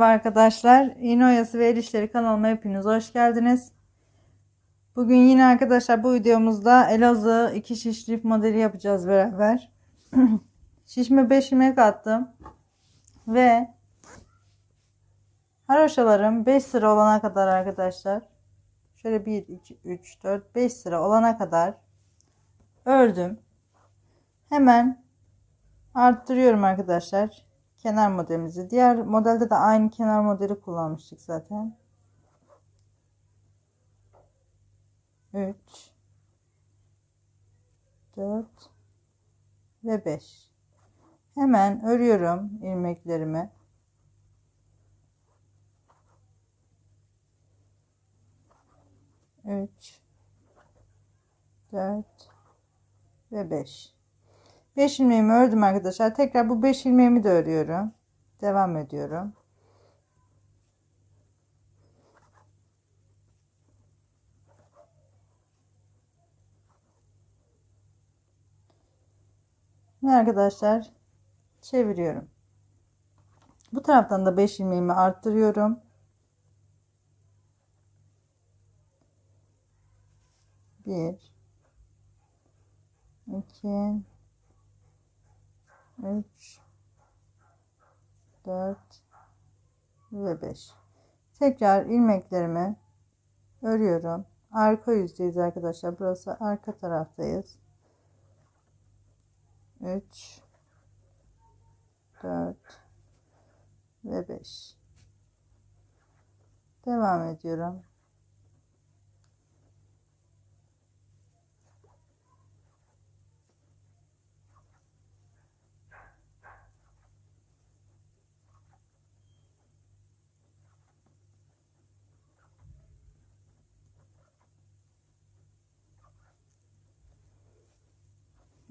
Merhaba arkadaşlar. İğne oyası ve el işleri kanalıma hepiniz hoş geldiniz. Bugün yine arkadaşlar bu videomuzda Elazığ 2 şiş lif modeli yapacağız beraber. Şişme 5 ilmek attım. Ve haroşalarım 5 sıra olana kadar arkadaşlar. Şöyle 1, 2, 3, 4, 5 sıra olana kadar ördüm. Hemen arttırıyorum arkadaşlar. Kenar modelimizi. Diğer modelde de aynı kenar modeli kullanmıştık zaten. 3, 4 ve 5. Hemen örüyorum ilmeklerimi. 3, 4 ve 5. 5 ilmeğimi ördüm arkadaşlar. Tekrar bu 5 ilmeğimi de örüyorum. Devam ediyorum. Ve arkadaşlar çeviriyorum. Bu taraftan da 5 ilmeğimi arttırıyorum. 1, 2, 3, 4 ve 5. Tekrar ilmeklerimi örüyorum. Arka yüzdeyiz arkadaşlar. Burası arka taraftayız. 3, 4 ve 5. Devam ediyorum.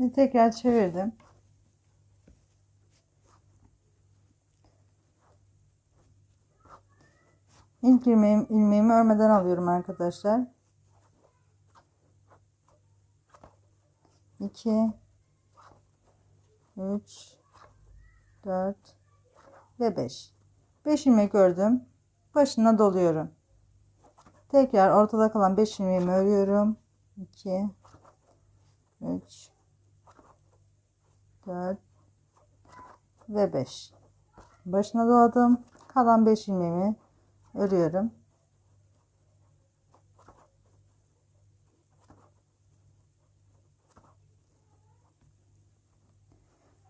Ve tekrar çevirdim. İlk ilmeğimi örmeden alıyorum arkadaşlar. 2, 3, 4 ve 5. 5 ilmek ördüm. Başına doluyorum. Tekrar ortada kalan 5 ilmeğimi örüyorum. 2, 3, 4 ve 5. Başına doladım. Kalan 5 ilmeğimi örüyorum.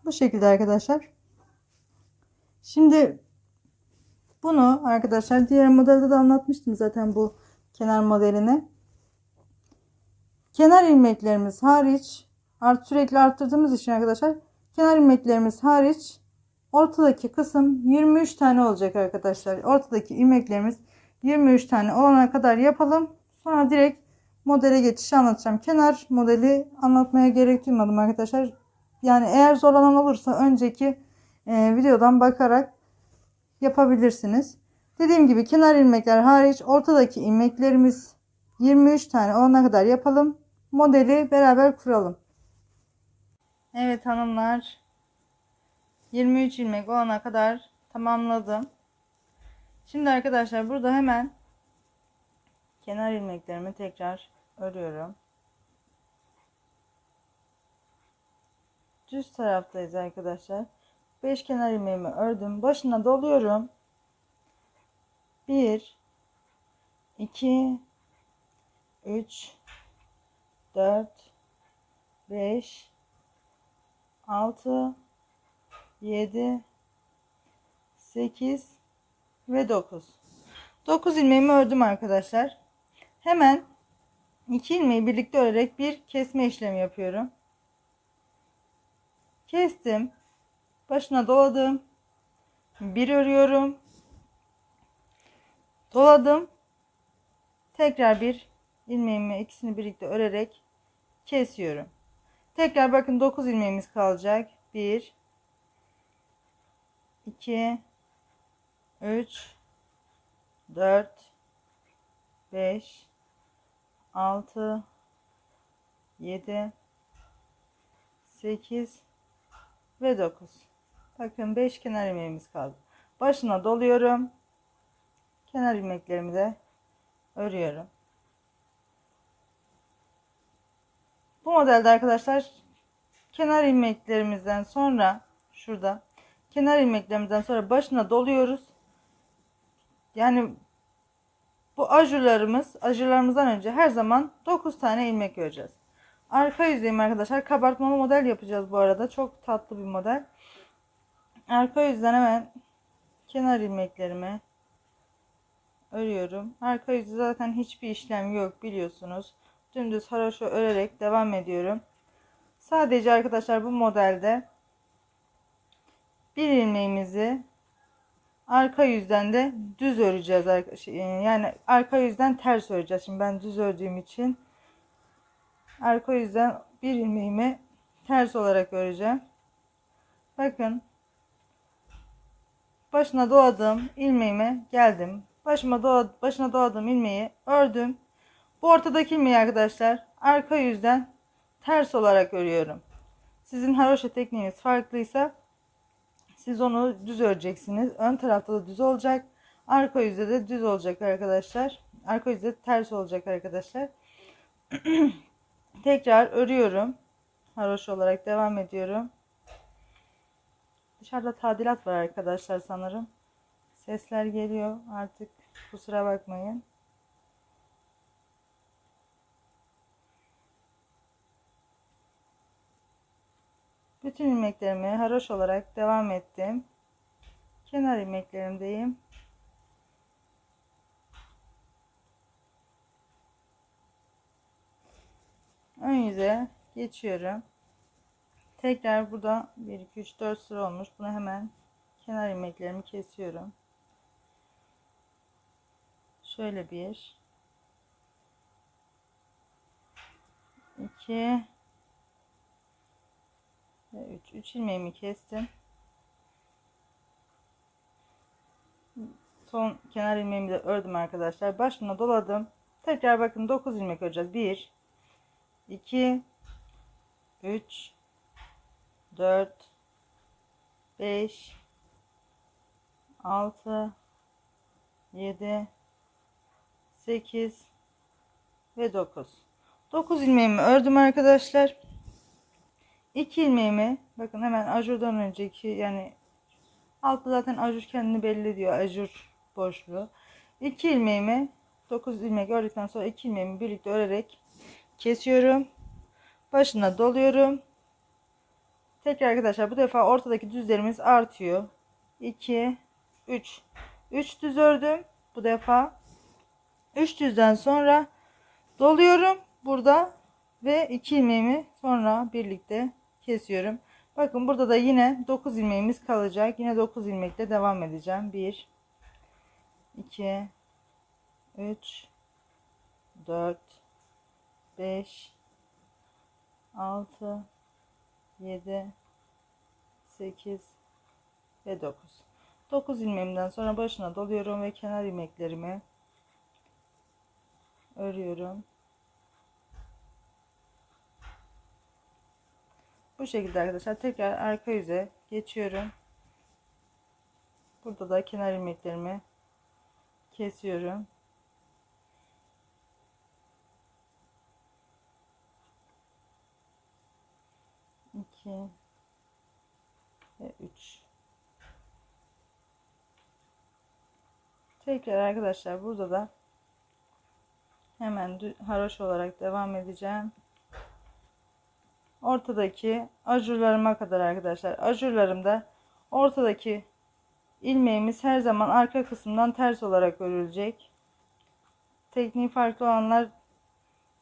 Bu şekilde arkadaşlar. Şimdi bunu arkadaşlar diğer modelde de anlatmıştım zaten bu kenar modelini. Kenar ilmeklerimiz hariç sürekli arttırdığımız için arkadaşlar kenar ilmeklerimiz hariç ortadaki kısım 23 tane olacak arkadaşlar. Ortadaki ilmeklerimiz 23 tane olana kadar yapalım. Sonra direkt modele geçişi anlatacağım. Kenar modeli anlatmaya gerek duymadım arkadaşlar. Yani eğer zorlanan olursa önceki videodan bakarak yapabilirsiniz. Dediğim gibi kenar ilmekler hariç ortadaki ilmeklerimiz 23 tane olana kadar yapalım. Modeli beraber kuralım. Evet hanımlar, 23 ilmek olana kadar tamamladım. Şimdi arkadaşlar burada hemen kenar ilmeklerimi tekrar örüyorum. Düz taraftayız arkadaşlar. 5 kenar ilmeğimi ördüm. Başına doluyorum. 1, 2, 3, 4, 5, 6, 7, 8 ve 9. 9 ilmeğimi ördüm arkadaşlar. Hemen 2 ilmeği birlikte örerek bir kesme işlemi yapıyorum. Kestim. Başına doladım. Bir örüyorum. Doladım. Tekrar bir ilmeğimi ikisini birlikte örerek kesiyorum. Tekrar bakın 9 ilmeğimiz kalacak. 1, 2, 3, 4, 5, 6, 7, 8 ve 9. Bakın 5 kenar ilmeğimiz kaldı. başına doluyorum. Kenar ilmeklerimi de örüyorum. Bu modelde arkadaşlar kenar ilmeklerimizden sonra şurada kenar ilmeklerimizden sonra başına doluyoruz. Yani bu ajurlarımızdan önce her zaman 9 tane ilmek öreceğiz. Arka yüzeyim arkadaşlar. Kabartmalı model yapacağız bu arada. Çok tatlı bir model. Arka yüzden hemen kenar ilmeklerimi örüyorum. Arka yüzü zaten hiçbir işlem yok biliyorsunuz. Dümdüz haroşa örerek devam ediyorum. Sadece arkadaşlar bu modelde bir ilmeğimizi arka yüzden de düz öreceğiz. Yani arka yüzden ters öreceğiz. Şimdi ben düz ördüğüm için arka yüzden bir ilmeğimi ters olarak öreceğim. Bakın, başına doladığım ilmeğime geldim. Başına doladığım ilmeği ördüm. Bu ortadaki ilmeği arkadaşlar arka yüzden ters olarak örüyorum. Sizin haroşa tekniğiniz farklıysa siz onu düz öreceksiniz. Ön tarafta da düz olacak. Arka yüzde de düz olacak arkadaşlar. Arka yüzde ters olacak arkadaşlar. Tekrar örüyorum. Haroşa olarak devam ediyorum. Dışarıda tadilat var arkadaşlar sanırım. Sesler geliyor artık. Kusura bakmayın. Bütün ilmeklerimi haroş olarak devam ettim. Kenar ilmeklerimdeyim. Ön yüze geçiyorum. Tekrar burada 1 2 3 4 sıra olmuş. Bunu hemen kenar ilmeklerimi kesiyorum. Şöyle 1 2 ve 3 ilmeğimi kestim. Son kenar ilmeğimi de ördüm arkadaşlar. Başına doladım. Tekrar bakın 9 ilmek öreceğiz. 1 2 3 4 5 6 7 8 ve 9 ilmeğimi ördüm arkadaşlar. 2 ilmeğimi bakın hemen ajurdan önceki, yani altta zaten ajur kendini belli ediyor, ajur boşluğu. 2 ilmeğimi 9 ilmek ördükten sonra 2 ilmeğimi birlikte örerek kesiyorum. Başına doluyorum. Tekrar arkadaşlar bu defa ortadaki düzlerimiz artıyor. 2 3 düz ördüm bu defa. 3 düzden sonra doluyorum burada ve 2 ilmeğimi sonra birlikte kesiyorum. Bakın burada da yine 9 ilmeğimiz kalacak. Yine 9 ilmekle devam edeceğim. 1 2 3 4 5 6 7 8 ve 9 ilmeğimden sonra başına doluyorum ve kenar ilmeklerimi örüyorum. Bu şekilde arkadaşlar tekrar arka yüze geçiyorum. Burada da kenar ilmeklerimi kesiyorum. İki ve 3. Tekrar arkadaşlar burada da hemen haroş olarak devam edeceğim. Ortadaki ajurlarıma kadar arkadaşlar. Ajurlarımda ortadaki ilmeğimiz her zaman arka kısımdan ters olarak örülecek. Tekniği farklı olanlar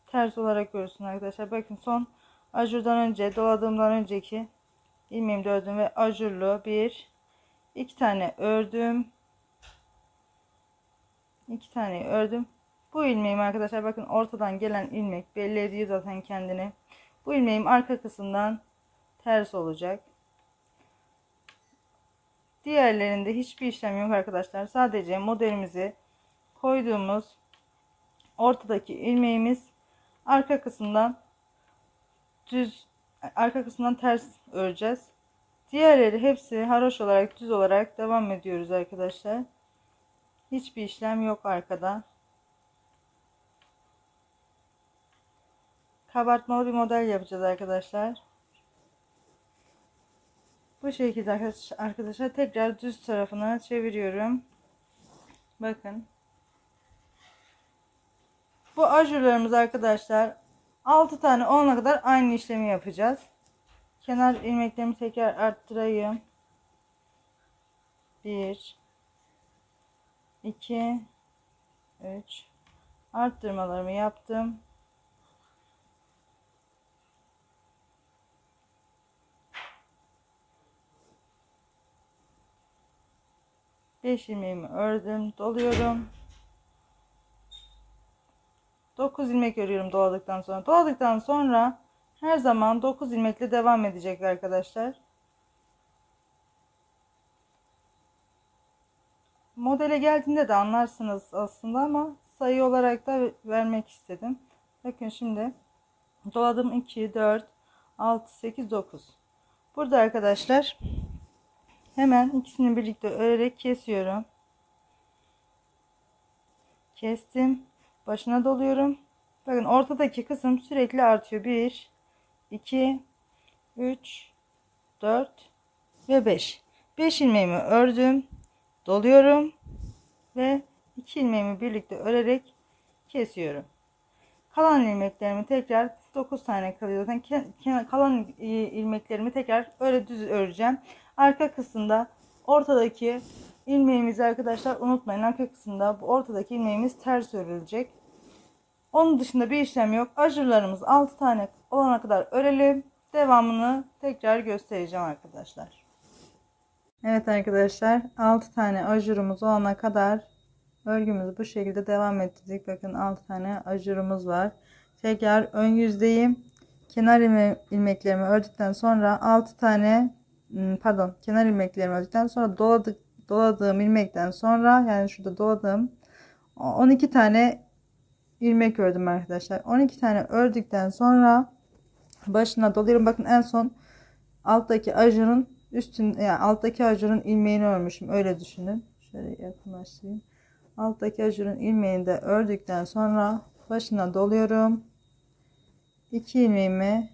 ters olarak örsün arkadaşlar. Bakın son ajurdan önce, doladığımdan önceki ilmeğimi de ördüm ve ajurlu 2 tane ördüm. 2 tane ördüm. Bu ilmeğim arkadaşlar bakın ortadan gelen ilmek belli ediyor zaten kendini. Bu ilmeğim arka kısımdan ters olacak. Diğerlerinde hiçbir işlem yok arkadaşlar. Sadece modelimizi koyduğumuz ortadaki ilmeğimiz arka kısımdan ters öreceğiz. Diğerleri hepsi haroş olarak, düz olarak devam ediyoruz arkadaşlar. Hiçbir işlem yok arkada. Kabartmalı bir model yapacağız arkadaşlar. Bu şekilde arkadaşlar tekrar düz tarafına çeviriyorum. Bakın. Bu ajurlarımız arkadaşlar 6 tane olana kadar aynı işlemi yapacağız. Kenar ilmeklerimi tekrar arttırayım. 1 2 3 arttırmalarımı yaptım. Beş ilmeğimi ördüm, doluyorum. 9 ilmek örüyorum doladıktan sonra. Doladıktan sonra her zaman 9 ilmekle devam edecek arkadaşlar. Modele geldiğinde de anlarsınız aslında ama sayı olarak da vermek istedim. Bakın şimdi doladım 2, 4, 6, 8, 9. Burada arkadaşlar hemen ikisini birlikte örerek kesiyorum. Kestim. Başına doluyorum. Bakın ortadaki kısım sürekli artıyor. 1, 2, 3, 4 ve 5. 5 ilmeğimi ördüm. Doluyorum. Ve 2 ilmeğimi birlikte örerek kesiyorum. Kalan ilmeklerimi tekrar 9 tane kalıyor. Zaten kalan ilmeklerimi tekrar öyle düz öreceğim. Arka kısımda ortadaki ilmeğimizi arkadaşlar unutmayın. Arka kısımda bu ortadaki ilmeğimiz ters örülecek. Onun dışında bir işlem yok. Ajurlarımız 6 tane olana kadar örelim. Devamını tekrar göstereceğim arkadaşlar. Evet arkadaşlar 6 tane ajurumuz olana kadar örgümüzü bu şekilde devam ettirdik. Bakın 6 tane ajurumuz var. Tekrar ön yüzdeyim. Kenar ilmeklerimi ördükten sonra 6 tane kenar ilmeklerimi ördükten sonra doladığım ilmekten sonra yani şurada doladığım 12 tane ilmek ördüm arkadaşlar. 12 tane ördükten sonra başına doluyorum. Bakın en son alttaki ajurun yani alttaki ajurun ilmeğini örmüşüm. Öyle düşünün. Şöyle yakınlaştırayım. Alttaki ajurun ilmeğini de ördükten sonra başına doluyorum. 2 ilmeğimi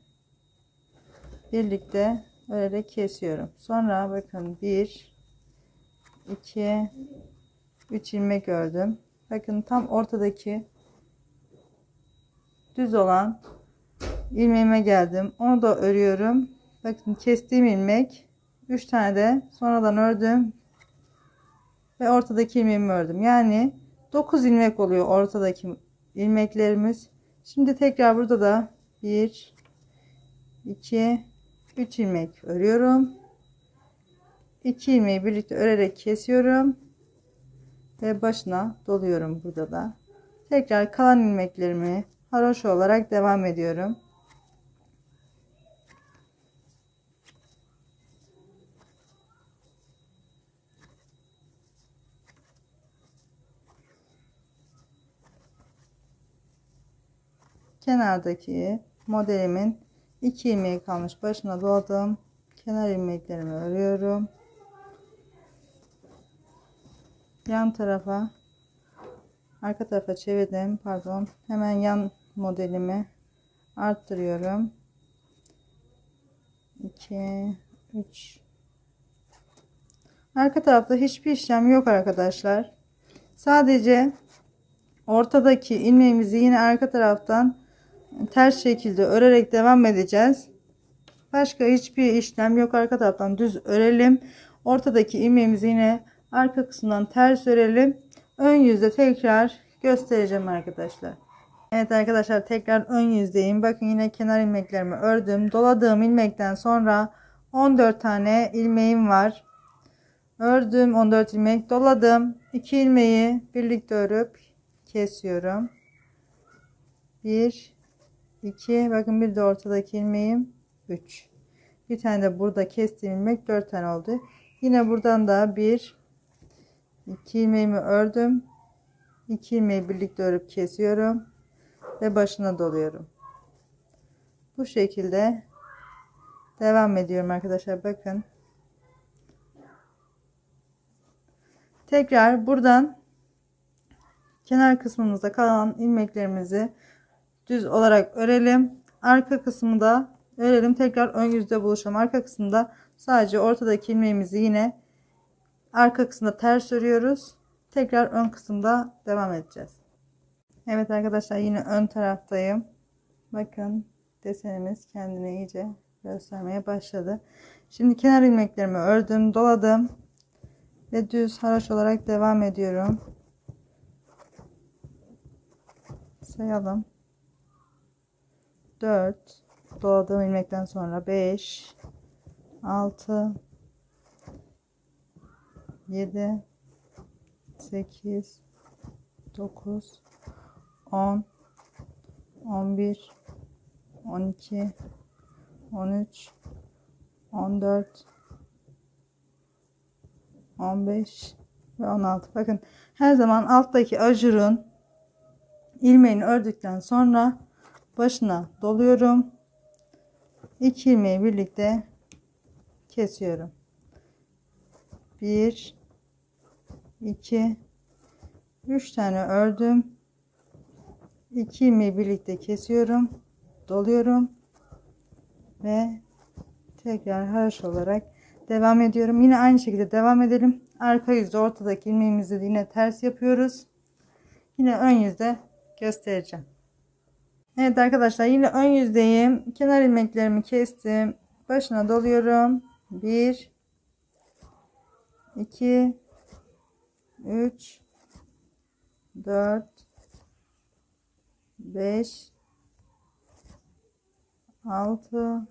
birlikte örerek kesiyorum. Sonra bakın 1 2 3 ilmek ördüm. Bakın tam ortadaki düz olan ilmeğime geldim. Onu da örüyorum. Bakın kestiğim ilmek 3 tane de sonradan ördüm ve ortadaki ilmeğimi ördüm. Yani 9 ilmek oluyor ortadaki ilmeklerimiz. Şimdi tekrar burada da 1 2 3 ilmek örüyorum. 2 ilmeği birlikte örerek kesiyorum ve başına doluyorum burada da. Tekrar kalan ilmeklerimi haroşa olarak devam ediyorum. Kenardaki modelimin 2 ilmeği kalmış, başına doladım. Kenar ilmeklerimi örüyorum. Yan tarafa, arka tarafa çevirdim, pardon, hemen yan modelimi arttırıyorum. 2 3 arka tarafta hiçbir işlem yok arkadaşlar. Sadece ortadaki ilmeğimizi yine arka taraftan ters şekilde örerek devam edeceğiz. Başka hiçbir işlem yok. Arka taraftan düz örelim. Ortadaki ilmeğimizi yine arka kısımdan ters örelim. Ön yüzde tekrar göstereceğim arkadaşlar. Evet arkadaşlar tekrar ön yüzdeyim. Bakın yine kenar ilmeklerimi ördüm. Doladığım ilmekten sonra 14 tane ilmeğim var. Ördüm 14 ilmek, doladım. 2 ilmeği birlikte örüp kesiyorum. 1 2 bakın bir de ortadaki ilmeğim 3. Bir tane de burada kestiğim ilmek 4 tane oldu. Yine buradan da 1 2 ilmeğimi ördüm. 2 ilmeği birlikte örüp kesiyorum ve başına doluyorum. Bu şekilde devam ediyorum arkadaşlar. Bakın Tekrar buradan kenar kısmımızda kalan ilmeklerimizi düz olarak örelim. Arka kısmı da örelim. Tekrar ön yüzde buluşalım. Arka kısımda sadece ortadaki ilmeğimizi yine arka kısımda ters örüyoruz. Tekrar ön kısımda devam edeceğiz. Evet arkadaşlar, yine ön taraftayım. Bakın desenimiz kendini iyice göstermeye başladı. Şimdi kenar ilmeklerimi ördüm, doladım ve düz haraç olarak devam ediyorum. Sayalım. 4 doladığım ilmekten sonra 5 6 7 8 9 10 11 12 13 14 15 ve 16. Bakın her zaman alttaki ajurun ilmeğini ördükten sonra başına doluyorum. 2 ilmeği birlikte kesiyorum. 1 2 3 tane ördüm. 2 ilmeği birlikte kesiyorum, doluyorum ve tekrar haraç olarak devam ediyorum. Yine aynı şekilde devam edelim. Arka yüzde ortadaki ilmeğimizi yine ters yapıyoruz. Yine ön yüzde göstereceğim. Evet arkadaşlar, yine ön yüzdeyim. Kenar ilmeklerimi kestim. Başına doluyorum. 1 2 3 4 5 6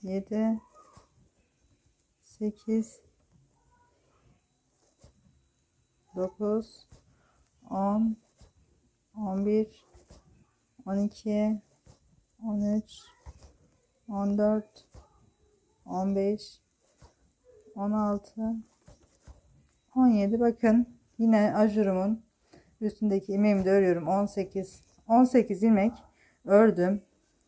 7 8 9 10 11 12 13 14 15 16 17. Bakın yine ajurumun üstündeki ilmeğimi de örüyorum. 18 ilmek ördüm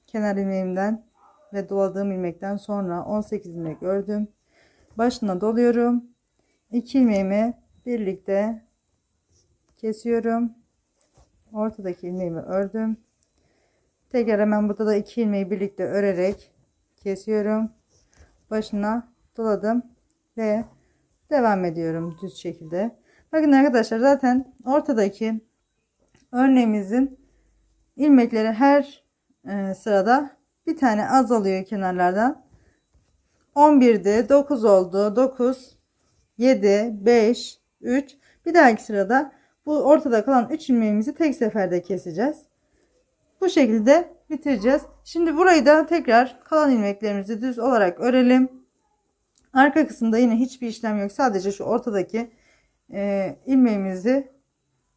kenar ilmeğimden ve doladığım ilmekten sonra 18 ilmek ördüm. Başına doluyorum. 2 ilmeğimi birlikte kesiyorum. Ortadaki ilmeğimi ördüm. Tekrar hemen burada da 2 ilmeği birlikte örerek kesiyorum. Başına doladım ve devam ediyorum düz şekilde. Bakın arkadaşlar, zaten ortadaki örneğimizin ilmekleri her sırada bir tane azalıyor kenarlardan. 11'de 9 oldu. 9 7 5 3. Bir dahaki sırada bu ortada kalan 3 ilmeğimizi tek seferde keseceğiz. Bu şekilde bitireceğiz. Şimdi burayı da tekrar kalan ilmeklerimizi düz olarak örelim. Arka kısımda yine hiçbir işlem yok. Sadece şu ortadaki ilmeğimizi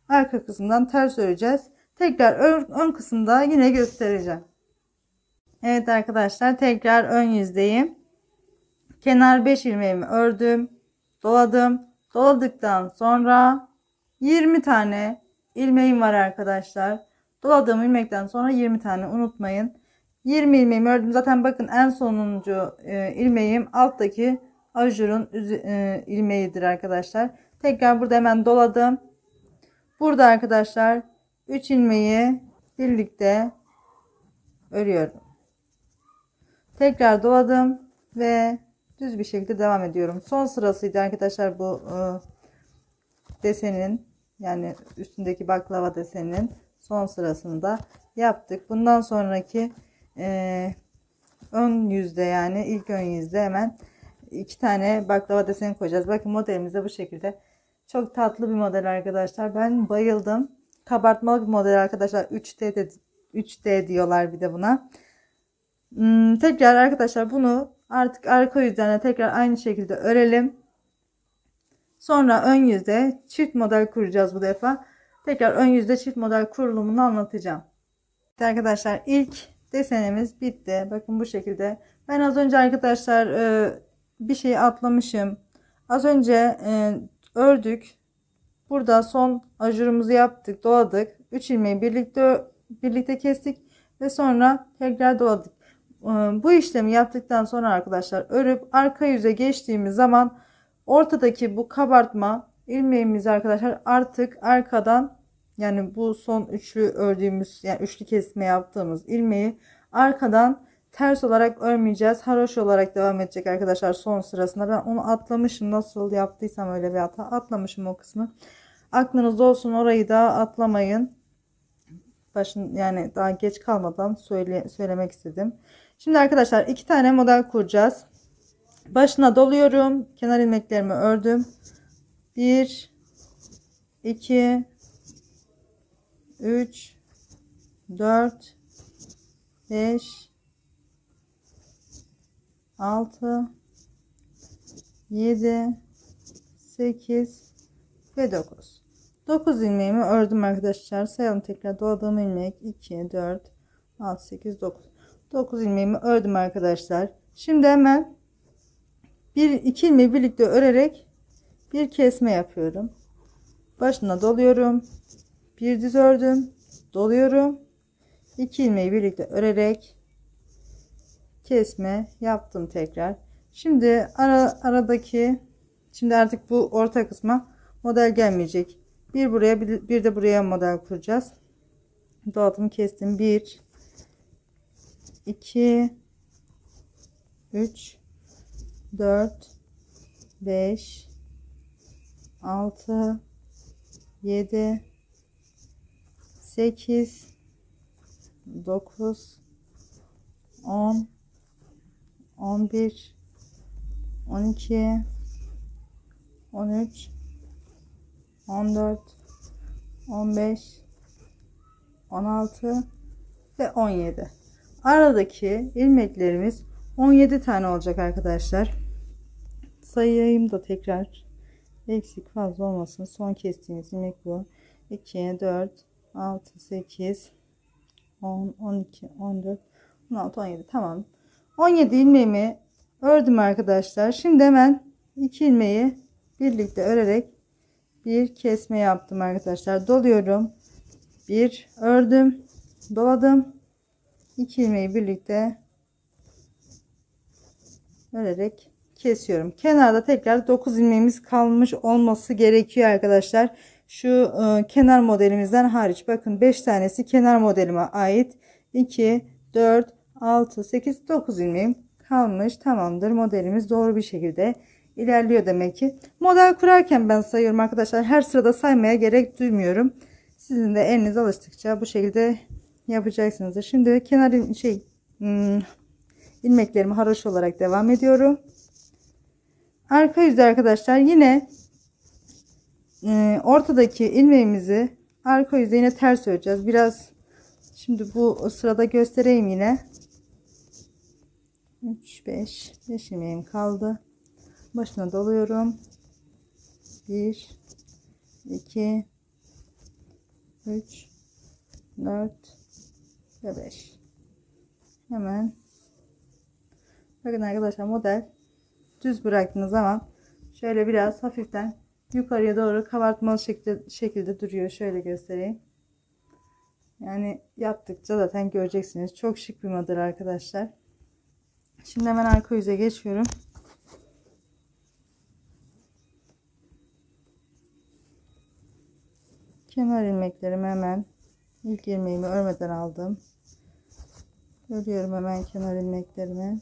arka kısımdan ters öreceğiz. Tekrar ön kısımda yine göstereceğim. Evet arkadaşlar, tekrar ön yüzdeyim. Kenar 5 ilmeğimi ördüm, doladım. Doladıktan sonra 20 tane ilmeğim var arkadaşlar. Doladığım ilmekten sonra 20 tane unutmayın. 20 ilmeğimi ördüm. Zaten bakın en sonuncu ilmeğim alttaki ajurun ilmeğidir arkadaşlar. Tekrar burada hemen doladım. Burada arkadaşlar 3 ilmeği birlikte örüyorum. Tekrar doladım ve düz bir şekilde devam ediyorum. Son sırasıydı arkadaşlar bu desenin, yani üstündeki baklava deseninin son sırasını da yaptık. Bundan sonraki ön yüzde, yani ilk ön yüzde hemen 2 tane baklava deseni koyacağız. Bakın modelimiz de bu şekilde. Çok tatlı bir model arkadaşlar. Ben bayıldım. Kabartmalı bir model arkadaşlar. 3D diyorlar bir de buna. Tekrar arkadaşlar bunu artık arka yüzlerine tekrar aynı şekilde örelim. Sonra ön yüzde çift model kuracağız bu defa. Tekrar ön yüzde çift model kurulumunu anlatacağım. Evet arkadaşlar, ilk desenimiz bitti. Bakın bu şekilde. Ben az önce arkadaşlar bir şey atlamışım. Az önce ördük. Burada son ajurumuzu yaptık, doladık. 3 ilmeği birlikte kestik ve sonra tekrar doladık. Bu işlemi yaptıktan sonra arkadaşlar örüp arka yüze geçtiğimiz zaman ortadaki bu kabartma ilmeğimizi arkadaşlar artık arkadan, yani bu son üçlü ördüğümüz, yani üçlü kesme yaptığımız ilmeği arkadan ters olarak örmeyeceğiz. Haroşa olarak devam edecek arkadaşlar son sırasında. Ben onu atlamışım, nasıl yaptıysam öyle bir hata atlamışım o kısmı. Aklınızda olsun, orayı da atlamayın. Yani daha geç kalmadan söylemek istedim. Şimdi arkadaşlar 2 tane model kuracağız. Başına doluyorum. Kenar ilmeklerimi ördüm. 1 2 3 4 5 6 7 8 ve 9 ilmeğimi ördüm arkadaşlar. Sayalım tekrar. Doladığım ilmek 2 4 6 8 9 ilmeğimi ördüm arkadaşlar. Şimdi hemen 2 ilmeği birlikte örerek bir kesme yapıyorum. Başına doluyorum. Bir düz ördüm, doluyorum. 2 ilmeği birlikte örerek kesme yaptım tekrar. Şimdi şimdi artık bu orta kısma model gelmeyecek. Bir buraya bir de buraya model kuracağız. Doladım, kestim. 1 2 3 4 5 6 7 8 9 10 11 12 13 14 15 16 ve 17. Aradaki ilmeklerimiz 17 tane olacak arkadaşlar. Sayayım da tekrar, eksik fazla olmasın. Son kestiğimiz ilmek bu. 2 4 6 8 10 12 14 16 17. Tamam. 17 ilmeğimi ördüm arkadaşlar. Şimdi hemen 2 ilmeği birlikte örerek bir kesme yaptım arkadaşlar. Doluyorum. Bir ördüm, doladım. 2 ilmeği birlikte örerek kesiyorum. Kenarda tekrar 9 ilmeğimiz kalmış olması gerekiyor arkadaşlar. Şu kenar modelimizden hariç. Bakın 5 tanesi kenar modelime ait. 2 4 6 8 9 ilmeğim kalmış. Tamamdır. Modelimiz doğru bir şekilde ilerliyor demek ki. Model kurarken ben sayıyorum arkadaşlar. Her sırada saymaya gerek duymuyorum. Sizin de eliniz alıştıkça bu şekilde yapacaksınız. Şimdi kenar ilmeklerimi haroşa olarak devam ediyorum. Arka yüzde arkadaşlar yine ortadaki ilmeğimizi arka yüzde yine ters öreceğiz. Biraz şimdi bu sırada göstereyim yine. 3 5 ilmeğim kaldı. Başına doluyorum. 1 2 3 4 ve 5. Hemen bakın arkadaşlar, model düz bıraktığınız zaman şöyle biraz hafiften yukarıya doğru kabartmalı şekilde duruyor. Şöyle göstereyim. Yani yaptıkça zaten göreceksiniz. Çok şık bir model arkadaşlar. Şimdi hemen arka yüze geçiyorum. Kenar ilmeklerimi hemen ilk ilmeğimi örmeden aldım. Örüyorum hemen kenar ilmeklerimi.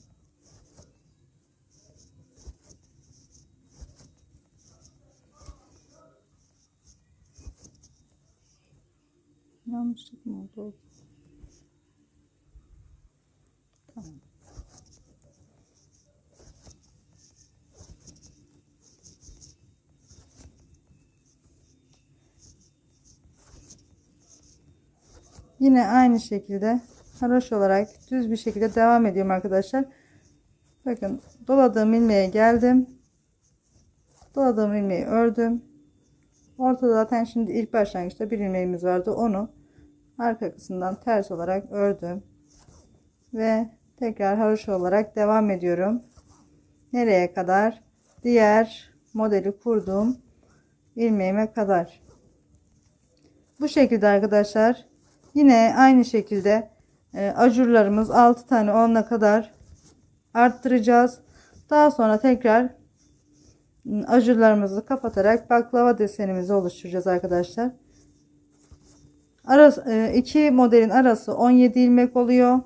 Yanlışlık mı oldu? Tamam. Yine aynı şekilde haroş olarak düz bir şekilde devam ediyorum arkadaşlar. Bakın doladığım ilmeğe geldim. Doladığım ilmeği ördüm. Ortada zaten şimdi ilk başlangıçta bir ilmeğimiz vardı. Onu arka kısımdan ters olarak ördüm. Ve tekrar haroşa olarak devam ediyorum. Nereye kadar? Diğer modeli kurduğum ilmeğime kadar. Bu şekilde arkadaşlar. Yine aynı şekilde ajurlarımız 6 tane olana kadar arttıracağız. Daha sonra tekrar ajurlarımızı kapatarak baklava desenimizi oluşturacağız arkadaşlar. İki modelin arası 17 ilmek oluyor.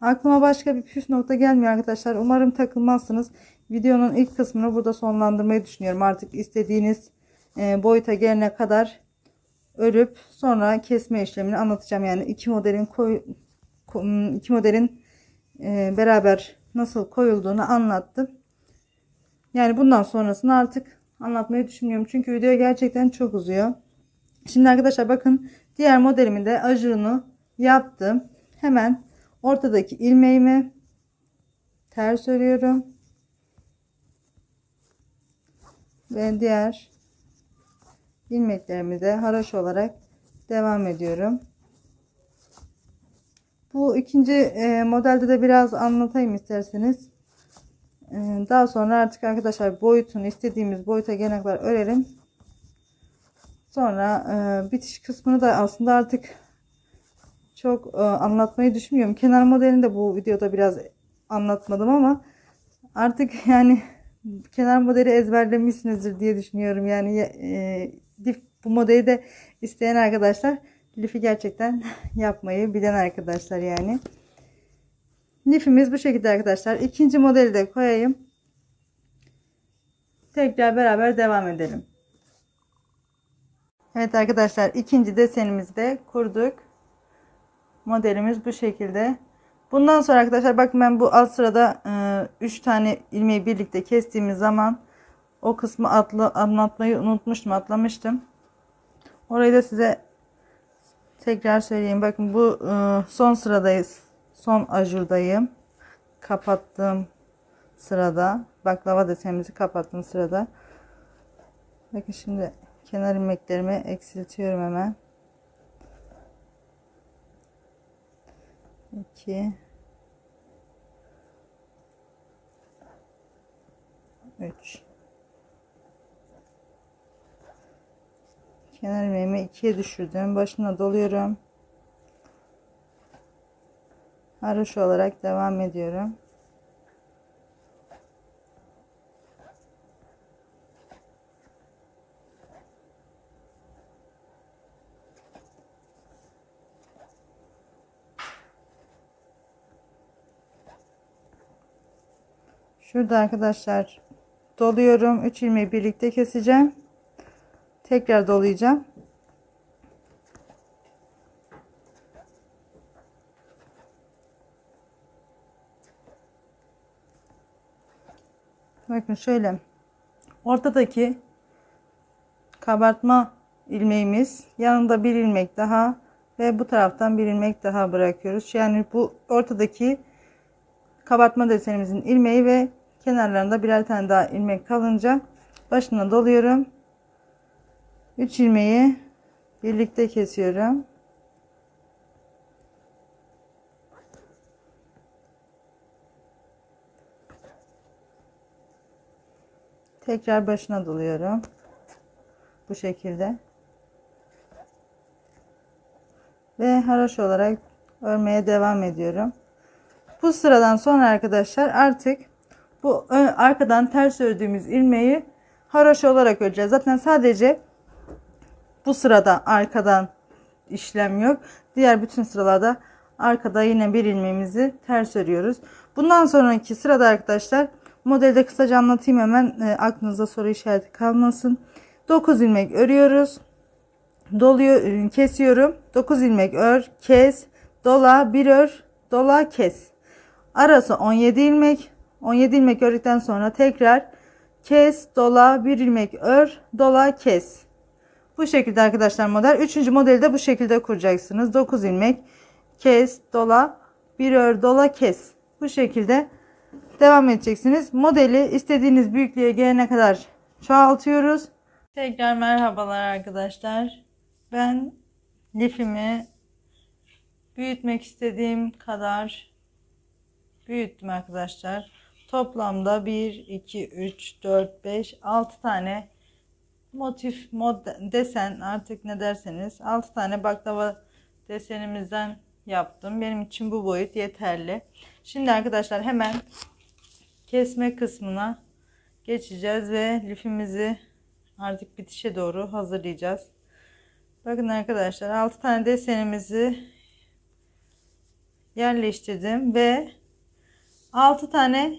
Aklıma başka bir püf nokta gelmiyor arkadaşlar. Umarım takılmazsınız. Videonun ilk kısmını burada sonlandırmayı düşünüyorum. Artık istediğiniz boyuta gelene kadar örüp sonra kesme işlemini anlatacağım. Yani iki modelin beraber nasıl koyulduğunu anlattım. Yani bundan sonrasını artık anlatmayı düşünmüyorum. Çünkü video gerçekten çok uzuyor. Şimdi arkadaşlar bakın, diğer modelimin de ajurunu yaptım. Hemen ortadaki ilmeğimi ters örüyorum. Ve diğer ilmeklerimi de haroşa olarak devam ediyorum. Bu ikinci modelde de biraz anlatayım isterseniz. Daha sonra artık arkadaşlar boyutunu istediğimiz boyuta gelene kadar örelim. Sonra bitiş kısmını da aslında artık çok anlatmayı düşünmüyorum. Kenar modelini de bu videoda biraz anlatmadım ama artık yani kenar modeli ezberlemişsinizdir diye düşünüyorum. Yani bu modeli de isteyen arkadaşlar, lifi gerçekten yapmayı bilen arkadaşlar yani. Lifimiz bu şekilde arkadaşlar. İkinci modeli de koyayım. Tekrar beraber devam edelim. Evet arkadaşlar, ikinci desenimizi de kurduk. Modelimiz bu şekilde. Bundan sonra arkadaşlar bakın, ben bu alt sırada 3 tane ilmeği birlikte kestiğimiz zaman o kısmı anlatmayı unutmuştum, atlamıştım. Orayı da size tekrar söyleyeyim. Bakın bu son sıradayız. Son ajurdayım. Kapattığım sırada, baklava desenimizi kapattığım sırada. Bakın şimdi kenar ilmeklerimi eksiltiyorum hemen. 2 3 kenar ilmeğimi 2'ye düşürdüm. Başına doluyorum. Haroşa olarak devam ediyorum. Şurada arkadaşlar doluyorum. 3 ilmeği birlikte keseceğim. Tekrar dolayacağım. Bakın şöyle, ortadaki kabartma ilmeğimiz, yanında bir ilmek daha ve bu taraftan bir ilmek daha bırakıyoruz. Yani bu ortadaki kabartma desenimizin ilmeği ve kenarlarında birer tane daha ilmek kalınca başına doluyorum. 3 ilmeği birlikte kesiyorum. Tekrar başına doluyorum. Bu şekilde. Ve haroşa olarak örmeye devam ediyorum. Bu sıradan sonra arkadaşlar artık bu arkadan ters ördüğümüz ilmeği haroşa olarak öreceğiz. Zaten sadece bu sırada arkadan işlem yok. Diğer bütün sıralarda arkada yine bir ilmeğimizi ters örüyoruz. Bundan sonraki sırada arkadaşlar, modelde kısaca anlatayım hemen, aklınızda soru işareti kalmasın. 9 ilmek örüyoruz. Kesiyorum. 9 ilmek ör, kes, dola, bir ör, dola, kes. Arası 17 ilmek. 17 ilmek ördükten sonra tekrar kes, dola, bir ilmek ör, dola, kes. Bu şekilde arkadaşlar model. Üçüncü modeli de bu şekilde kuracaksınız. 9 ilmek, kes, dola, bir ör, dola, kes. Bu şekilde devam edeceksiniz. Modeli istediğiniz büyüklüğe gelene kadar çoğaltıyoruz. Tekrar merhabalar arkadaşlar. Ben lifimi büyütmek istediğim kadar büyüttüm arkadaşlar. Toplamda 1, 2, 3, 4, 5, 6 tane motif, desen, artık ne derseniz 6 tane baklava desenimizden yaptım. Benim için bu boyut yeterli. Şimdi arkadaşlar hemen kesme kısmına geçeceğiz ve lifimizi artık bitişe doğru hazırlayacağız. Bakın arkadaşlar, 6 tane desenimizi yerleştirdim ve 6 tane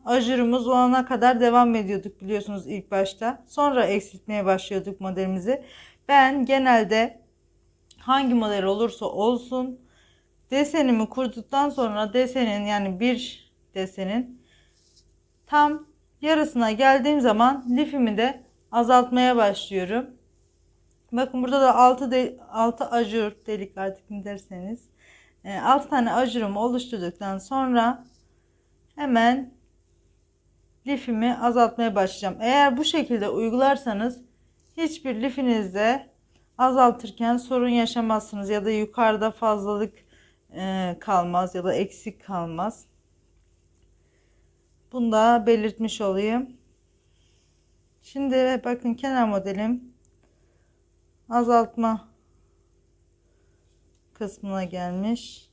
ajurumuz olana kadar devam ediyorduk biliyorsunuz ilk başta. Sonra eksiltmeye başlıyorduk modelimizi. Ben genelde hangi model olursa olsun desenimi kurduktan sonra desenin, yani bir desenin tam yarısına geldiğim zaman lifimi de azaltmaya başlıyorum. Bakın burada da 6 ajur delik artık ne derseniz, 6 tane ajurumu oluşturduktan sonra hemen lifimi azaltmaya başlayacağım. Eğer bu şekilde uygularsanız hiçbir lifinizde azaltırken sorun yaşamazsınız ya da yukarıda fazlalık kalmaz ya da eksik kalmaz. Bunu da belirtmiş olayım. Şimdi bakın, kenar modelim azaltma kısmına gelmiş.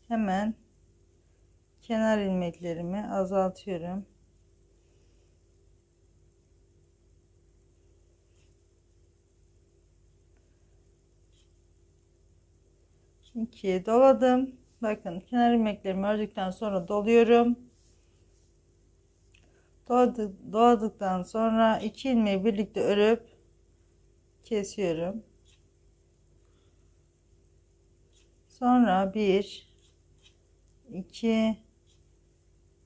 Hemen kenar ilmeklerimi azaltıyorum. İkiye doladım. Bakın, kenar ilmeklerimi ördükten sonra doluyorum. Doladıktan sonra 2 ilmeği birlikte örüp kesiyorum. Sonra 1 2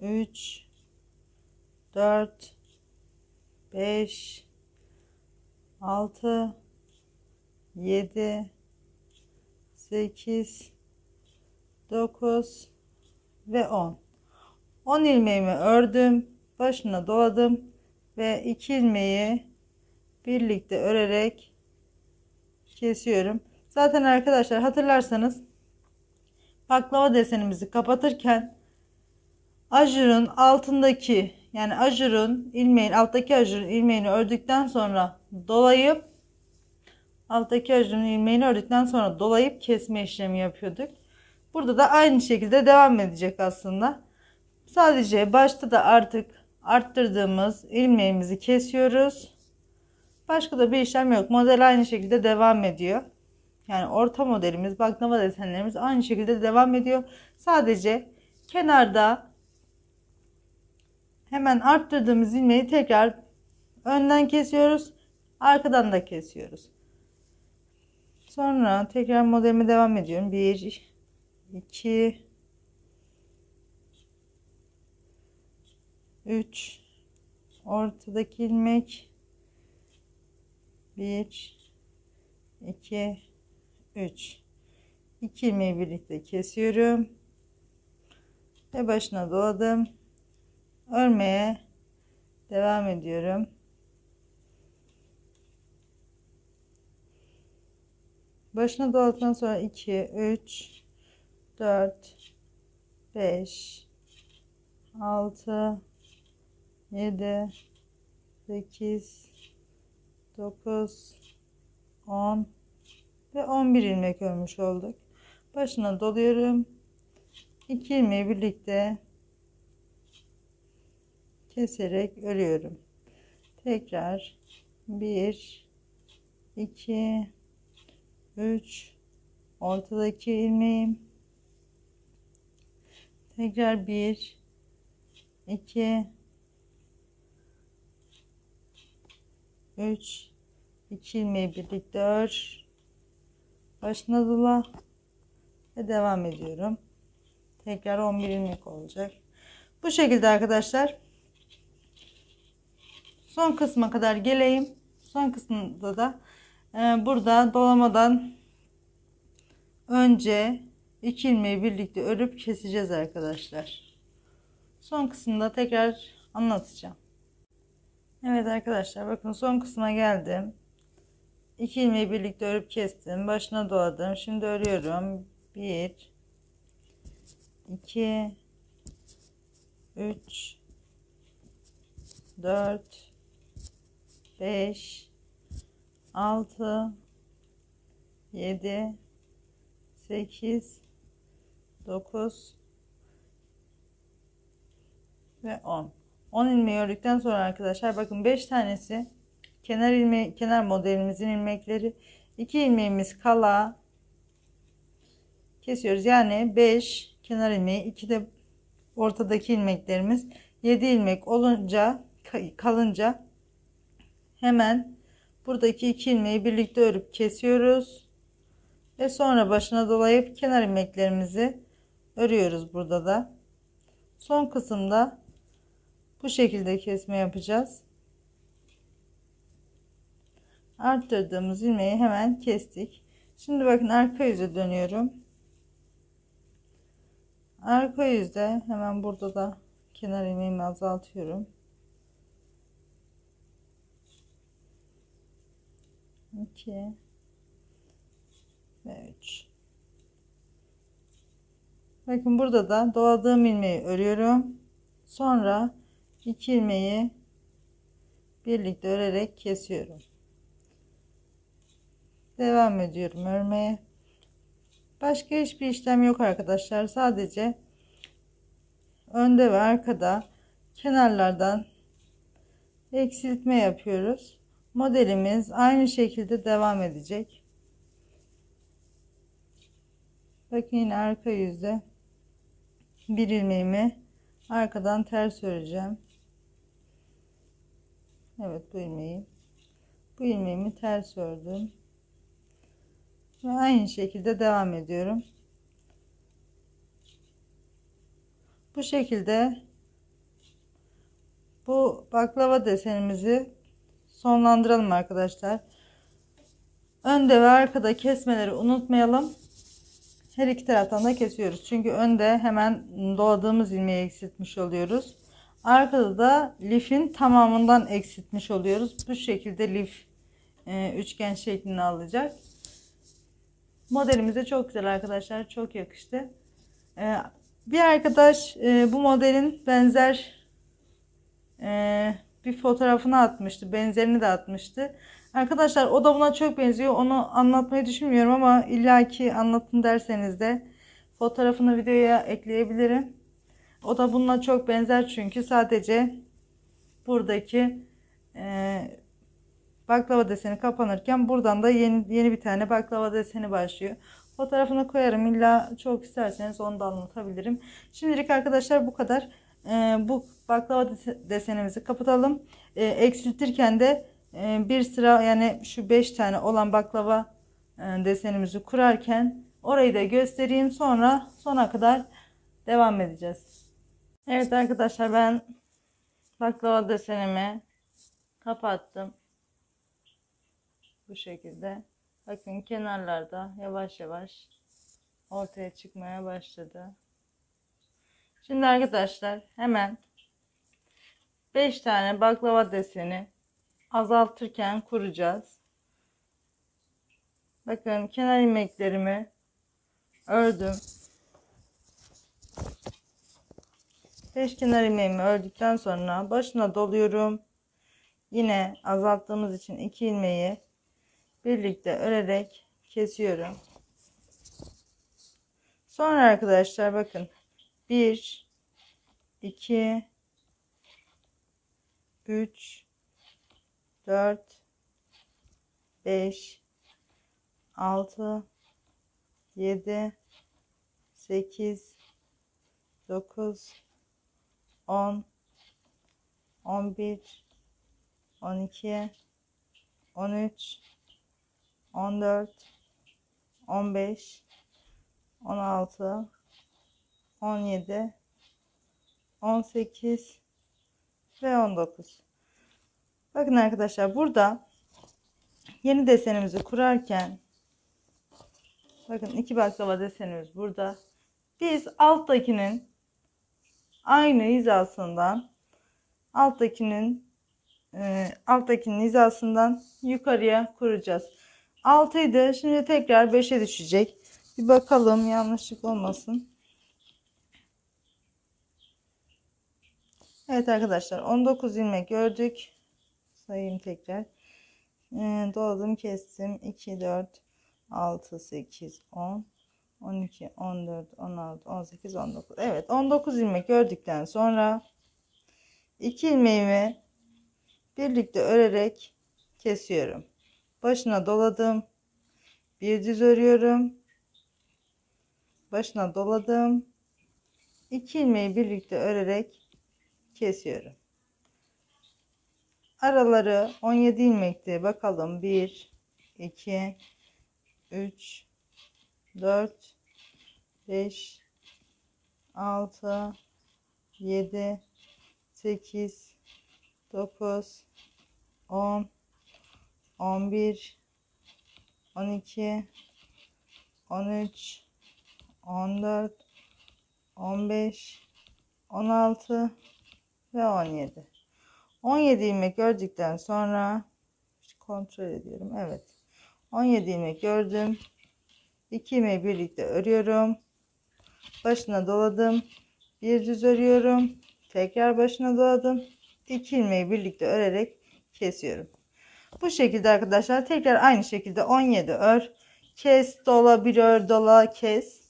3 4 5 6 7 8 9 ve 10 ilmeğimi ördüm, başına doladım ve 2 ilmeği birlikte örerek kesiyorum. Zaten arkadaşlar, hatırlarsanız baklava desenimizi kapatırken ajurun altındaki, yani ajurun ilmeğin, alttaki ajurun ilmeğini ördükten sonra dolayıp kesme işlemi yapıyorduk. Burada da aynı şekilde devam edecek aslında. Sadece başta da artık arttırdığımız ilmeğimizi kesiyoruz. Başka da bir işlem yok. Model aynı şekilde devam ediyor. Yani orta modelimiz, baklava desenlerimiz aynı şekilde devam ediyor. Sadece kenarda hemen arttırdığımız ilmeği tekrar önden kesiyoruz. Arkadan da kesiyoruz. Sonra tekrar modelime devam ediyorum. 1 2 3 ortadaki ilmek, 1 2 3 2 ilmeği birlikte kesiyorum ve başına doladım, örmeye devam ediyorum. Başına doladıktan sonra 2 3 4 5 6 7 8 9 10 ve 11 ilmek örmüş olduk. Başına doluyorum. 2 ilmeği birlikte keserek örüyorum. Tekrar 1 2 3 ortadaki ilmeğim, tekrar 1 2 3 2 ilmeği birlikte ör, başına dola ve devam ediyorum. Tekrar 11 ilmek olacak. Bu şekilde arkadaşlar. Son kısma kadar geleyim. Son kısmında da burada dolamadan önce 2 ilmeği birlikte örüp keseceğiz arkadaşlar. Son kısımda tekrar anlatacağım. Evet arkadaşlar, bakın son kısma geldim. 2 ilmeği birlikte örüp kestim. Başına doladım. Şimdi örüyorum. 1 2 3 4 5 6 7 8 9 ve 10. 10 ilmeği ördükten sonra arkadaşlar bakın 5 tanesi kenar ilmeği, kenar modelimizin ilmekleri, 2 ilmeğimiz kala kesiyoruz. Yani 5 kenar ilmeği, 2 de ortadaki ilmeklerimiz, 7 ilmek olunca kalınca hemen buradaki 2 ilmeği birlikte örüp kesiyoruz ve sonra başına dolayıp kenar ilmeklerimizi örüyoruz. Burada da son kısımda bu şekilde kesme yapacağız. Arttırdığımız ilmeği hemen kestik. Şimdi bakın arka yüze dönüyorum. Arka yüzde hemen burada da kenar ilmeğimi azaltıyorum. 2 ve 3. Bakın burada da doladığım ilmeği örüyorum. Sonra 2 ilmeği birlikte örerek kesiyorum. Devam ediyorum örmeye. Başka hiçbir işlem yok arkadaşlar. Sadece önde ve arkada kenarlardan eksiltme yapıyoruz. Modelimiz aynı şekilde devam edecek. Bakın yine arka yüzde bir ilmeğimi arkadan ters öreceğim. Evet, bu ilmeğimi ters ördüm ve aynı şekilde devam ediyorum. Bu şekilde bu baklava desenimizi sonlandıralım arkadaşlar. Önde ve arkada kesmeleri unutmayalım. Her iki taraftan da kesiyoruz. Çünkü önde hemen doladığımız ilmeği eksiltmiş oluyoruz. Arkada da lifin tamamından eksiltmiş oluyoruz. Bu şekilde lif üçgen şeklini alacak. Modelimiz de çok güzel arkadaşlar. Çok yakıştı. Bir arkadaş bu modelin benzer bir fotoğrafını atmıştı. Benzerini de atmıştı. Arkadaşlar o da buna çok benziyor. Onu anlatmayı düşünmüyorum ama illaki anlatın derseniz de fotoğrafını videoya ekleyebilirim. O da bununla çok benzer çünkü sadece buradaki baklava deseni kapanırken buradan da yeni bir tane baklava deseni başlıyor. Fotoğrafını koyarım. İlla çok isterseniz onu da anlatabilirim. Şimdilik arkadaşlar bu kadar. Bu baklava desenimizi kapatalım. Eksiltirken de bir sıra, yani şu 5 tane olan baklava desenimizi kurarken orayı da göstereyim. Sonra sona kadar devam edeceğiz. Evet arkadaşlar, ben baklava desenimi kapattım. Bu şekilde. Bakın kenarlarda yavaş yavaş ortaya çıkmaya başladı. Şimdi arkadaşlar hemen 5 tane baklava deseni azaltırken kuracağız. Bakın kenar ilmeklerimi ördüm. 5 kenar ilmeğimi ördükten sonra başına doluyorum. Yine azalttığımız için 2 ilmeği birlikte örerek kesiyorum. Sonra arkadaşlar bakın 1 2 3 4 5 6 7 8 9 10 11 12 13 14 15 16 17 18 ve 19. Bakın arkadaşlar, burada yeni desenimizi kurarken bakın 2 baklava desenimiz burada. Biz alttakinin aynı hizasından alttakinin hizasından yukarıya kuracağız. 6 idi. Şimdi tekrar 5'e düşecek. Bir bakalım, yanlışlık olmasın. Evet arkadaşlar, 19 ilmek gördük. Sayayım tekrar. Doladım, kestim. 2 4 6 8 10 12 14 16 18 19. Evet, 19 ilmek gördükten sonra 2 ilmeğimi birlikte örerek kesiyorum. Başına doladım. Bir düz örüyorum. Başına doladım. 2 ilmeği birlikte örerek kesiyorum. Araları 17 ilmekti. Bakalım 1 2 3 4 5 6 7 8 9 10 11 12 13 14 15 16 ve 17. 17 ilmek gördükten sonra kontrol ediyorum. Evet. 17 ilmek gördüm. 2 ilmeği birlikte örüyorum. Başına doladım. Bir düz örüyorum. Tekrar başına doladım. 2 ilmeği birlikte örerek kesiyorum. Bu şekilde arkadaşlar tekrar aynı şekilde 17 ör. Kes, dola, bir ör, dola, kes.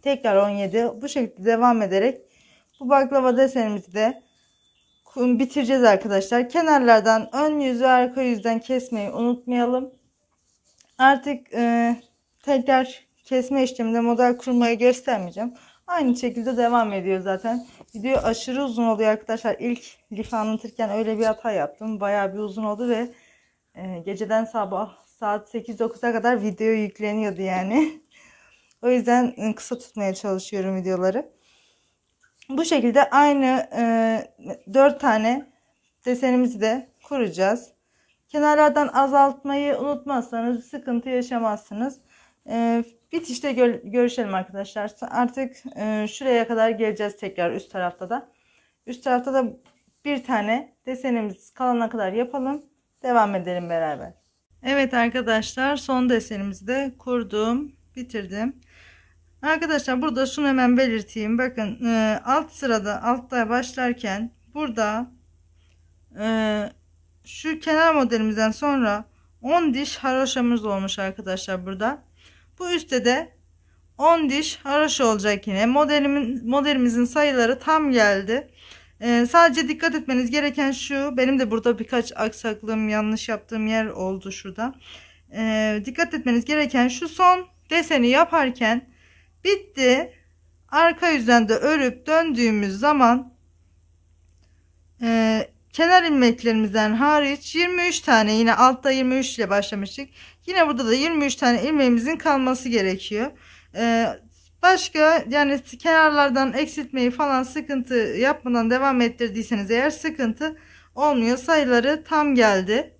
Tekrar 17. Bu şekilde devam ederek bu baklava desenimizi de bitireceğiz arkadaşlar. Kenarlardan ön yüzü arka yüzden kesmeyi unutmayalım. Artık tekrar kesme işleminde model kurmayı göstermeyeceğim. Aynı şekilde devam ediyor zaten. Video aşırı uzun oluyor arkadaşlar. İlk lifi anlatırken öyle bir hata yaptım. Bayağı bir uzun oldu ve geceden sabah saat 8-9'a kadar video yükleniyordu yani. O yüzden kısa tutmaya çalışıyorum videoları. Bu şekilde aynı 4 tane desenimizi de kuracağız. Kenarlardan azaltmayı unutmazsanız sıkıntı yaşamazsınız. Bitişte görüşelim arkadaşlar. Artık şuraya kadar geleceğiz tekrar üst tarafta da. Üst tarafta da bir tane desenimiz kalana kadar yapalım. Devam edelim beraber. Evet arkadaşlar, son desenimizi de kurdum. Bitirdim. Arkadaşlar burada şunu hemen belirteyim. Bakın alt sırada altta başlarken burada şu kenar modelimizden sonra 10 diş haroşamız olmuş arkadaşlar burada. Bu üstte de 10 diş haroşa olacak yine. Modelimizin sayıları tam geldi. Sadece dikkat etmeniz gereken şu. Benim de burada birkaç aksaklığım, yanlış yaptığım yer oldu şurada. Dikkat etmeniz gereken şu: son deseni yaparken bitti. Arka yüzden de örüp döndüğümüz zaman kenar ilmeklerimizden hariç 23 tane, yine altta 23 ile başlamıştık. Yine burada da 23 tane ilmeğimizin kalması gerekiyor. Başka yani kenarlardan eksiltmeyi falan sıkıntı yapmadan devam ettirdiyseniz eğer sıkıntı olmuyor. Sayıları tam geldi.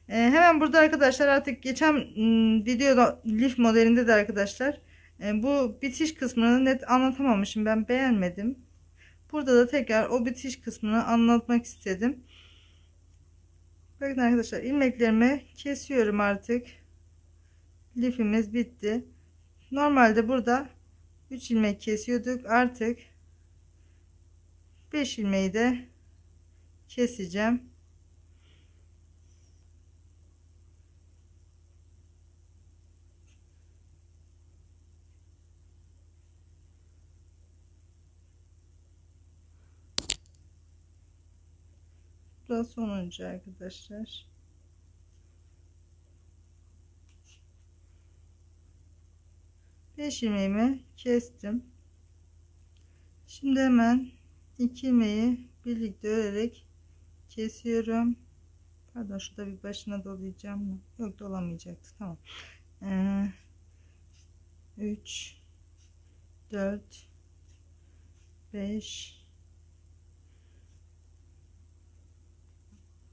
Hemen burada arkadaşlar artık geçen videoda lif modelinde de arkadaşlar bu bitiş kısmını net anlatamamışım. Ben beğenmedim. Burada da tekrar o bitiş kısmını anlatmak istedim. Bakın arkadaşlar, ilmeklerimi kesiyorum artık. Lifimiz bitti. Normalde burada 3 ilmek kesiyorduk. Artık 5 ilmeği de keseceğim. Bu da sonuncu arkadaşlar. Beş ilmeğimi kestim. Şimdi hemen 2 ilmeği birlikte örerek kesiyorum. Pardon, şurada bir başına dolayacağım mı? Yok, dolamayacaktı. Tamam. 3 4 5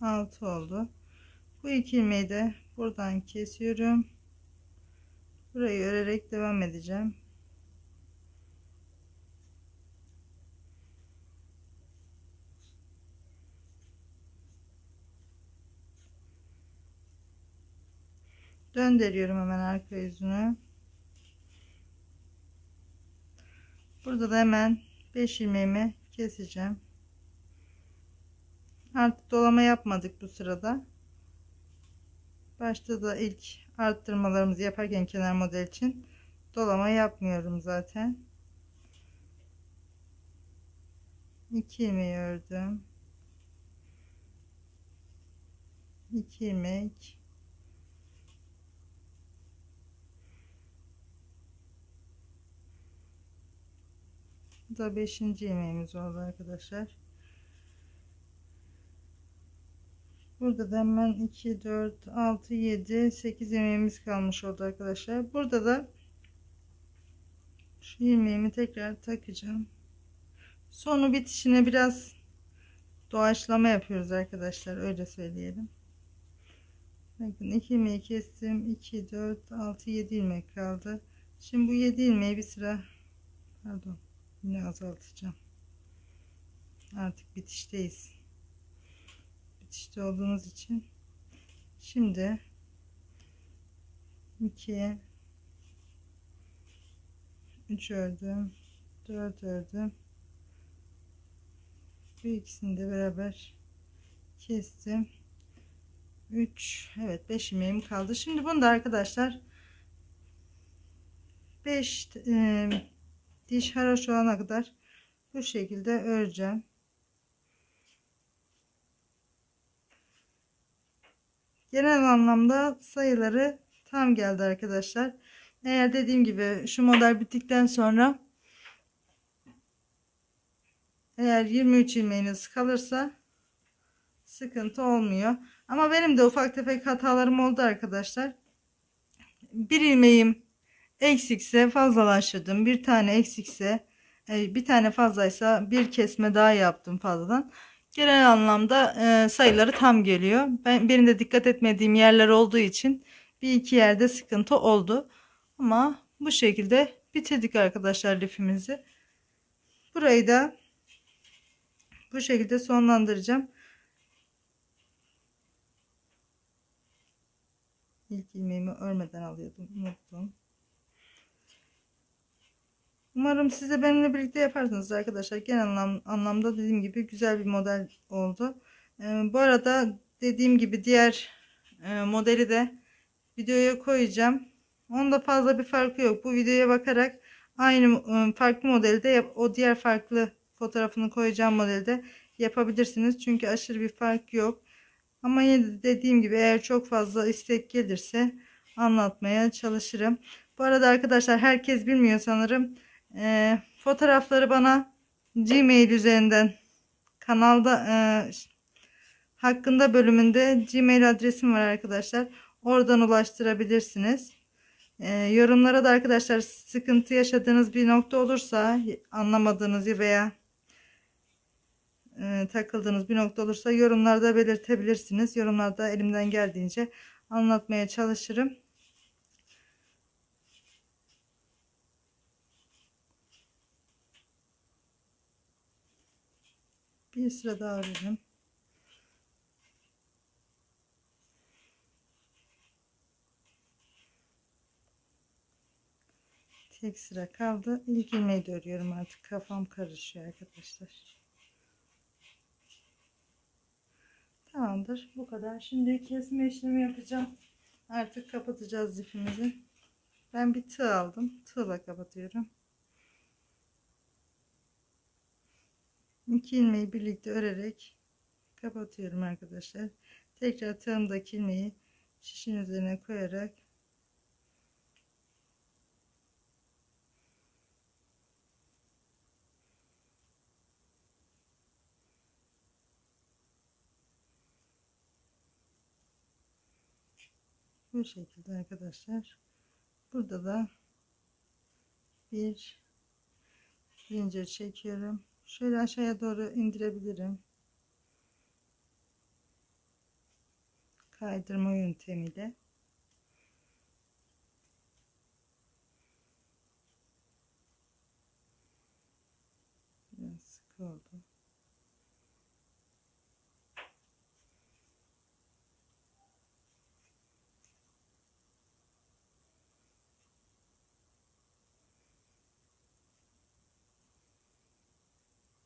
6 oldu. Bu 2 ilmeği de buradan kesiyorum. Burayı örerek devam edeceğim. Döndürüyorum hemen arka yüzünü. Burada da hemen 5 ilmeğimi keseceğim. Artık dolama yapmadık bu sırada. Başta da ilk arttırmalarımızı yaparken kenar model için dolama yapmıyorum zaten. 2 ilmeği ördüm. 2 ilmek, bu da 5. ilmeğimiz oldu arkadaşlar. Burada da hemen 2 4 6 7 8 ilmeğimiz kalmış oldu arkadaşlar. Burada da şu ilmeğimi tekrar takacağım. Sonu bitişine biraz doğaçlama yapıyoruz arkadaşlar, öyle söyleyelim. Bakın 2 ilmeği kestim. 2 4 6 7 ilmek kaldı. Şimdi bu 7 ilmeği bir sıra, pardon, yine azaltacağım. Artık bitişteyiz. Bitişte olduğumuz için şimdi 2 3 ördüm, 4 ördüm. Bu ikisini de beraber kestim. 3, evet, 5 ilmeğim kaldı. Şimdi bunu da arkadaşlar 5 diş haroşa olana kadar bu şekilde öreceğim. Genel anlamda sayıları tam geldi arkadaşlar. Eğer dediğim gibi şu model bittikten sonra eğer 23 ilmeğiniz kalırsa sıkıntı olmuyor. Ama benim de ufak tefek hatalarım oldu arkadaşlar. Bir ilmeğim eksikse fazlalaştırdım. Bir tane eksikse, bir tane fazlaysa bir kesme daha yaptım fazladan. Genel anlamda sayıları tam geliyor. Benim de dikkat etmediğim yerler olduğu için bir iki yerde sıkıntı oldu. Ama bu şekilde bitirdik arkadaşlar lifimizi. Burayı da bu şekilde sonlandıracağım. İlk ilmeğimi örmeden alıyordum, unuttum. Umarım siz de benimle birlikte yaparsınız arkadaşlar. Genel anlamda dediğim gibi güzel bir model oldu. Bu arada dediğim gibi diğer modeli de videoya koyacağım. Onda fazla bir farkı yok. Bu videoya bakarak aynı farklı modelde o diğer farklı fotoğrafını koyacağım modelde yapabilirsiniz. Çünkü aşırı bir fark yok. Ama yine de dediğim gibi eğer çok fazla istek gelirse anlatmaya çalışırım. Bu arada arkadaşlar, herkes bilmiyor sanırım. Fotoğrafları bana Gmail üzerinden kanalda hakkında bölümünde Gmail adresim var arkadaşlar. Oradan ulaştırabilirsiniz. Yorumlara da arkadaşlar sıkıntı yaşadığınız bir nokta olursa, anlamadığınız veya takıldığınız bir nokta olursa yorumlarda belirtebilirsiniz. Yorumlarda elimden geldiğince anlatmaya çalışırım. Bir sıra daha örelim. Tek sıra kaldı. İlk ilmeği de örüyorum, artık kafam karışıyor arkadaşlar. Tamamdır, bu kadar. Şimdi kesme işlemi yapacağım. Artık kapatacağız ipimizi. Ben bir tığ aldım. Tığla kapatıyorum. 2 ilmeği birlikte örerek kapatıyorum arkadaşlar. Tekrar tığımdaki ilmeği şişin üzerine koyarak bu şekilde arkadaşlar. Burada da bir zincir çekiyorum. Şöyle aşağıya doğru indirebilirim. Kaydırma yöntemiyle. Biraz sıkı oldu.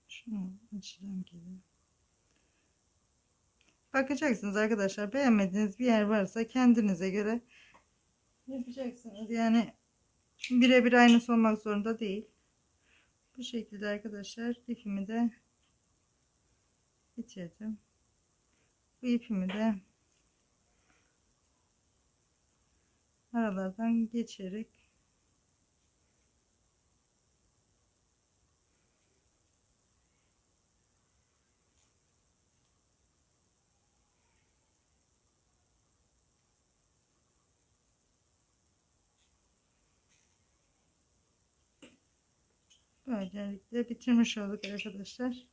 Şunu açacağım geri. Bakacaksınız arkadaşlar, beğenmediğiniz bir yer varsa kendinize göre yapacaksınız. Yani birebir aynısı olmak zorunda değil. Bu şekilde arkadaşlar ipimi de bitirdim. Bu ipimi de aralardan geçerek böylelikle bitirmiş olduk arkadaşlar.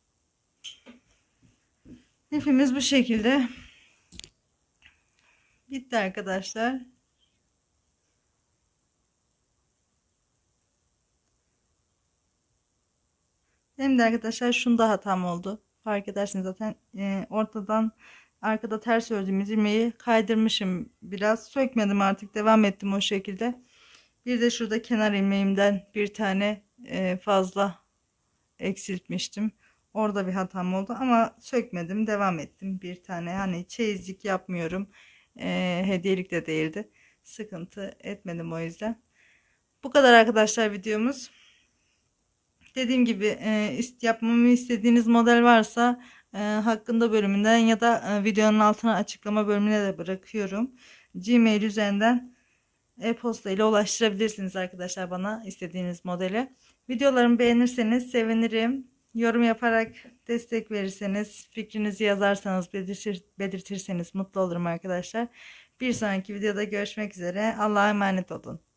İpimiz bu şekilde bitti arkadaşlar. Benim de arkadaşlar şunda hatam oldu. Fark edersiniz zaten ortadan arkada ters ördüğümüz ilmeği kaydırmışım. Biraz sökmedim, artık devam ettim o şekilde. Bir de şurada kenar ilmeğimden bir tane fazla eksiltmiştim. Orada bir hatam oldu ama sökmedim, devam ettim. Bir tane, hani çeyizlik yapmıyorum. Hediyelik de değildi. Sıkıntı etmedim o yüzden. Bu kadar arkadaşlar videomuz. Dediğim gibi yapmamı istediğiniz model varsa hakkında bölümünden ya da videonun altına açıklama bölümüne de bırakıyorum. Gmail üzerinden e-posta ile ulaştırabilirsiniz arkadaşlar bana istediğiniz modeli. Videolarımı beğenirseniz sevinirim. Yorum yaparak destek verirseniz, fikrinizi yazarsanız, belirtirseniz mutlu olurum arkadaşlar. Bir sonraki videoda görüşmek üzere. Allah'a emanet olun.